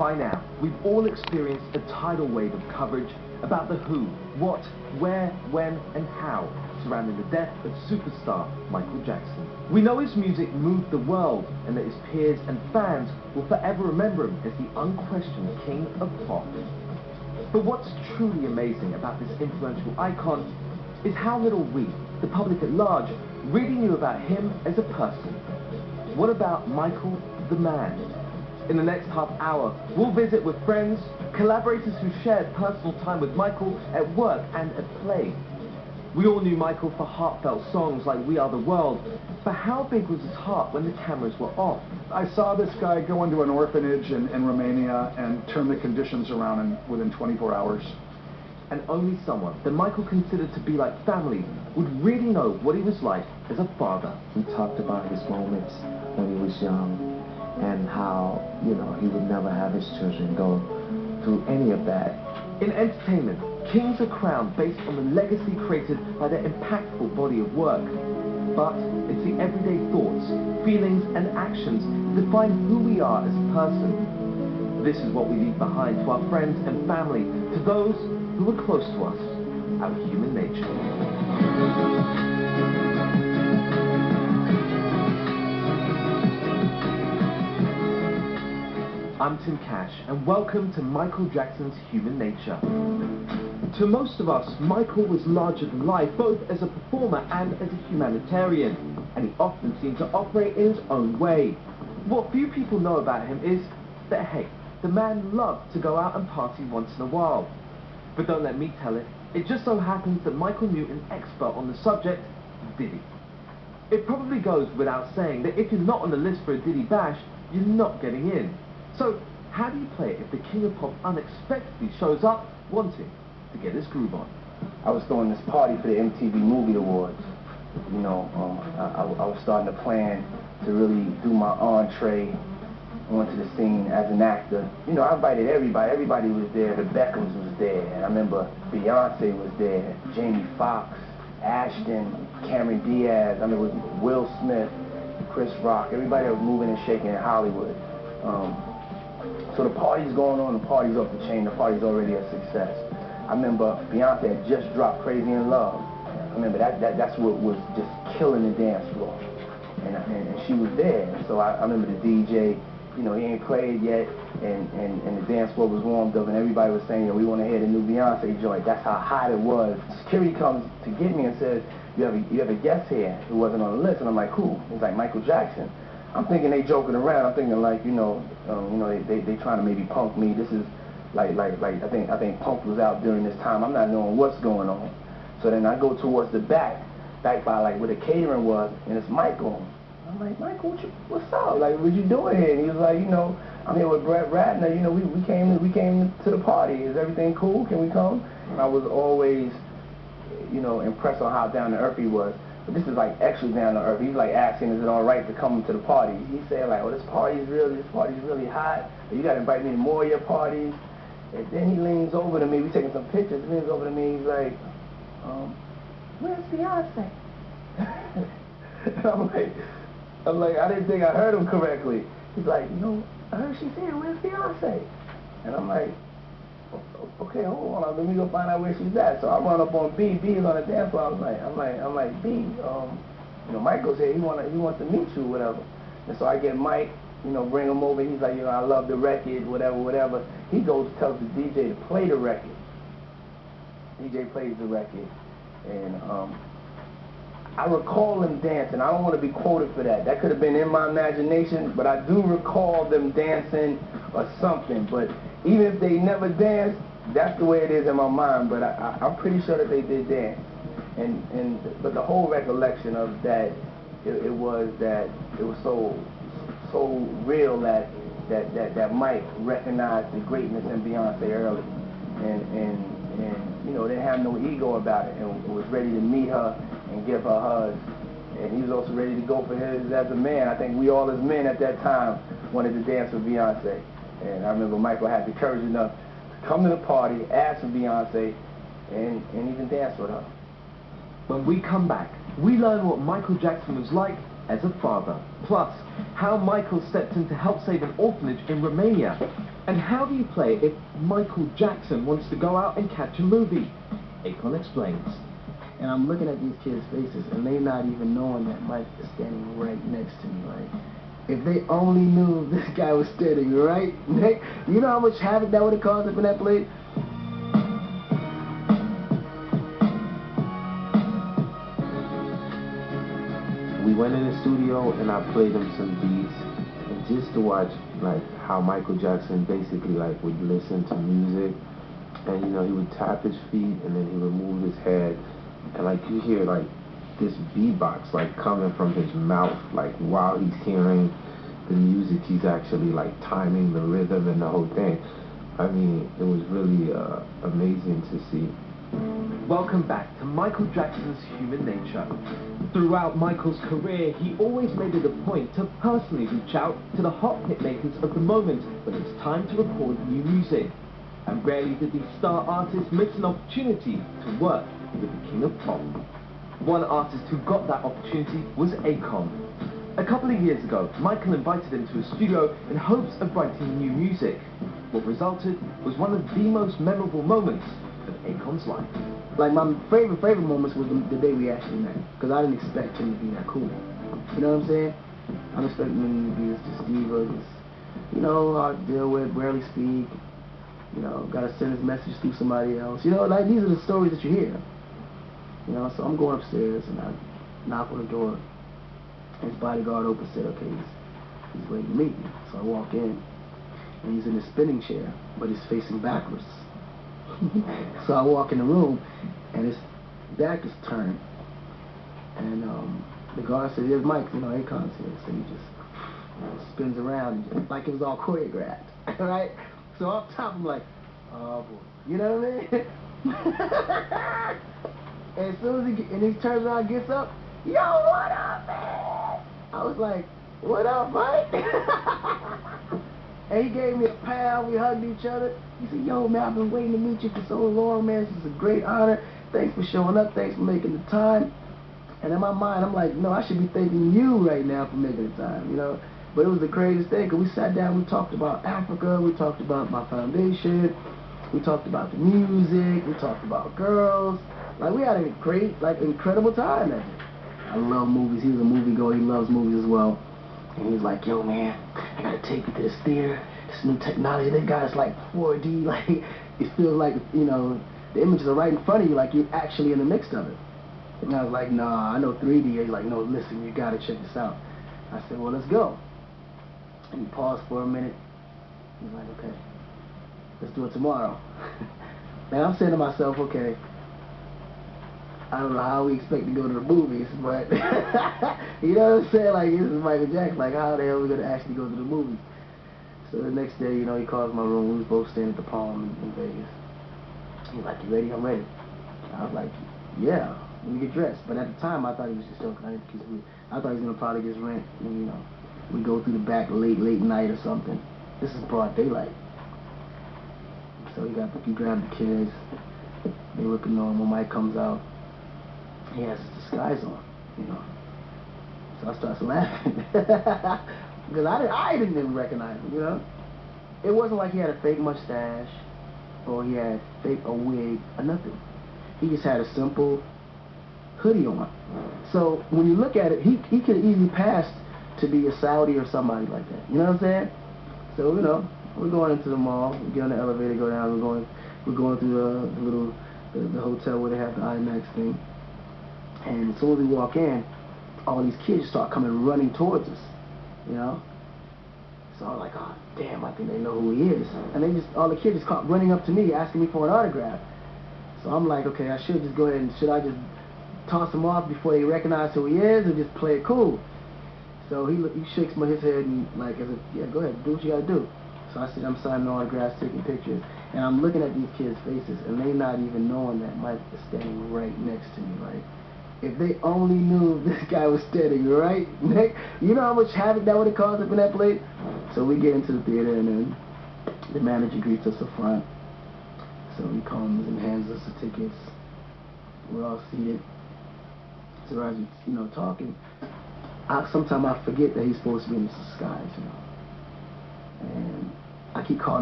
By now, we've all experienced a tidal wave of coverage about the who, what, where, when, and how surrounding the death of superstar Michael Jackson. We know his music moved the world and that his peers and fans will forever remember him as the unquestioned king of pop. But what's truly amazing about this influential icon is how little we, the public at large, really knew about him as a person. What about Michael the man? In the next half hour, we'll visit with friends, collaborators who shared personal time with Michael at work and at play. We all knew Michael for heartfelt songs like We Are the World, but how big was his heart when the cameras were off? I saw this guy go into an orphanage in Romania and turn the conditions around within 24 hours. And only someone that Michael considered to be like family would really know what he was like as a father. He talked about his moments when he was young and how, he would never have his children go through any of that. In entertainment, kings are crowned based on the legacy created by their impactful body of work. But it's the everyday thoughts, feelings, and actions that define who we are as a person. This is what we leave behind to our friends and family, to those who are close to us, our human nature. I'm Tim Cash, and welcome to Michael Jackson's Human Nature. To most of us, Michael was larger than life, both as a performer and as a humanitarian, and he often seemed to operate in his own way. What few people know about him is that, hey, the man loved to go out and party once in a while. But don't let me tell it, it just so happens that Michael knew an expert on the subject, Diddy. It probably goes without saying that if you're not on the list for a Diddy bash, you're not getting in. So, how do you play it if the king of pop unexpectedly shows up wanting to get his groove on? I was throwing this party for the MTV Movie Awards. I was starting to plan to really do my entree onto the scene as an actor. I invited everybody. Everybody was there. The Beckhams was there. And I remember Beyonce was there. Jamie Foxx, Ashton, Cameron Diaz. I remember Will Smith, Chris Rock. Everybody that was moving and shaking in Hollywood. So the party's going on, the party's off the chain, the party's already a success. I remember Beyonce had just dropped Crazy in Love. I remember that's what was just killing the dance floor. And she was there. And so I remember the DJ, he ain't played yet, and the dance floor was warmed up, and everybody was saying, we want to hear the new Beyonce joint. That's how hot it was. Security comes to get me and says, you have a guest here who wasn't on the list. And I'm like, who? He's like, Michael Jackson. I'm thinking they joking around. I'm thinking like, they trying to maybe punk me. This is like I think Punk was out during this time. I'm not knowing what's going on. So then I go towards the back by like where the catering was, and it's Michael. I'm like, Michael, what's up? Like, what you doing here? And he was like, I'm here with Brett Ratner. We came to the party. Is everything cool? Can we come? And I was always, impressed on how down to earth he was. But this is like extra down to earth. He's like asking, is it all right to come to the party? He's saying like, this party's really hot. You got to invite me to more of your parties. And then he leans over to me. We taking some pictures. He leans over to me. He's like, where's Beyonce? And I'm like, I didn't think I heard him correctly. He's like, I heard she's here. Where's Beyonce? And I'm like, okay, hold on, let me go find out where she's at. So I run up on B. B is on the dance floor. I'm like, B, Michael's here. He wants to meet you, whatever. And so I get Mike, bring him over. He's like, I love the record, whatever. He goes, tells the DJ to play the record. DJ plays the record, and I recall them dancing. I don't want to be quoted for that. That could have been in my imagination, but I do recall them dancing or something. But even if they never danced, that's the way it is in my mind. But I'm pretty sure that they did dance. But the whole recollection of that, it was so real that Mike recognized the greatness in Beyonce early, and didn't have no ego about it, and was ready to meet her and give her hugs. And he was also ready to go for his as a man. I think we all as men at that time wanted to dance with Beyonce. And I remember Michael had the courage enough to come to the party, ask for Beyonce, and even dance with her. When we come back, we learn what Michael Jackson was like as a father. Plus, how Michael stepped in to help save an orphanage in Romania. And how do you play if Michael Jackson wants to go out and catch a movie? Akon explains. And I'm looking at these kids' faces, and they not even knowing that Mike is standing right next to me. Like, if they only knew this guy was standing right next, you know how much havoc that would have caused up in that place? We went in the studio and I played him some beats, and just to watch like how Michael Jackson basically like would listen to music, and you know he would tap his feet and then he would move his head, and like you hear like this beatbox like coming from his mouth, like while he's hearing the music, he's actually like timing the rhythm and the whole thing. I mean, it was really amazing to see. Welcome back to Michael Jackson's Human Nature. Throughout Michael's career, he always made it a point to personally reach out to the hot hitmakers of the moment when it's time to record new music. And rarely did these star artists miss an opportunity to work with the king of pop. One artist who got that opportunity was Akon. A couple of years ago, Michael invited him to a studio in hopes of writing new music. What resulted was one of the most memorable moments of Akon's life. Like, my favorite moments was the day we actually met, because I didn't expect him to be that cool. You know what I'm saying? I'm expecting him to be this diva, this, you know, hard to deal with, barely speak, you know, gotta send his message through somebody else. You know, like, these are the stories that you hear. You know, so I'm going upstairs and I knock on the door. His bodyguard opens, said, okay, he's waiting to meet me. So I walk in, and he's in a spinning chair, but he's facing backwards. So I walk in the room, and his back is turned. And the guard said, here's Mike, you know, Akon's here. So he just spins around, and just, like it was all choreographed, right? So up top, I'm like, oh boy, you know what I mean? And as soon as he turns around and gets up, yo, what up, man? I was like, what up, Mike? And he gave me a pound, we hugged each other. He said, yo, man, I've been waiting to meet you for so long, man. This is a great honor. Thanks for showing up. Thanks for making the time. And in my mind, I'm like, no, I should be thanking you right now for making the time, you know? But it was the craziest thing, because we sat down, we talked about Africa, we talked about my foundation, we talked about the music, we talked about girls. Like, we had a great, like, incredible time that day. I love movies. He was a moviegoer. He loves movies as well. And he's like, yo, man, I gotta take you to this theater. This new technology they got is like 4D. Like, it feels like, you know, the images are right in front of you, like you're actually in the mix of it. And I was like, nah, I know 3D. He's like, no, listen, you gotta check this out. I said, well, let's go. And he paused for a minute. He's like, okay, let's do it tomorrow. And I'm saying to myself, okay, I don't know how we expect to go to the movies, but you know what I'm saying? Like, this is Michael Jackson. Like, how the hell are we going to actually go to the movies? So the next day, you know, he calls my room. We was both staying at the Palm in Vegas. He's like, you ready? I'm ready. I was like, yeah, let me get dressed. But at the time, I thought he was just joking. I thought he was going to probably just rent, and, you know, we go through the back late night or something. This is broad daylight. So he grabbed the kids. They looking normal. Mike comes out. He has his disguise on, you know. So I started laughing. Because I didn't even recognize him, you know. It wasn't like he had a fake mustache or he had a wig or nothing. He just had a simple hoodie on. So when you look at it, he could have easily passed to be a Saudi or somebody like that. You know what I'm saying? So, you know, we're going into the mall. We get on the elevator, go down. We're going through the hotel where they have the IMAX thing. And as soon as we walk in, all these kids start coming running towards us, you know? So I'm like, oh, damn, I think they know who he is. And all the kids just caught running up to me, asking me for an autograph. So I'm like, okay, I should just go ahead and, should I just toss him off before they recognize who he is, or just play it cool? So he shakes his head and like, as if, yeah, go ahead, do what you gotta do. So I said, I'm signing autographs, taking pictures, and I'm looking at these kids' faces, and they not even knowing that Mike is standing right next to me, right? If they only knew this guy was standing right next, you know how much havoc that would have caused up in that place? So we get into the theater, and then the manager greets us up front. So he comes and hands us the tickets. We're all seated. So as we, you know, talking, sometimes I forget that he's supposed to be in the skies, you know. And I keep calling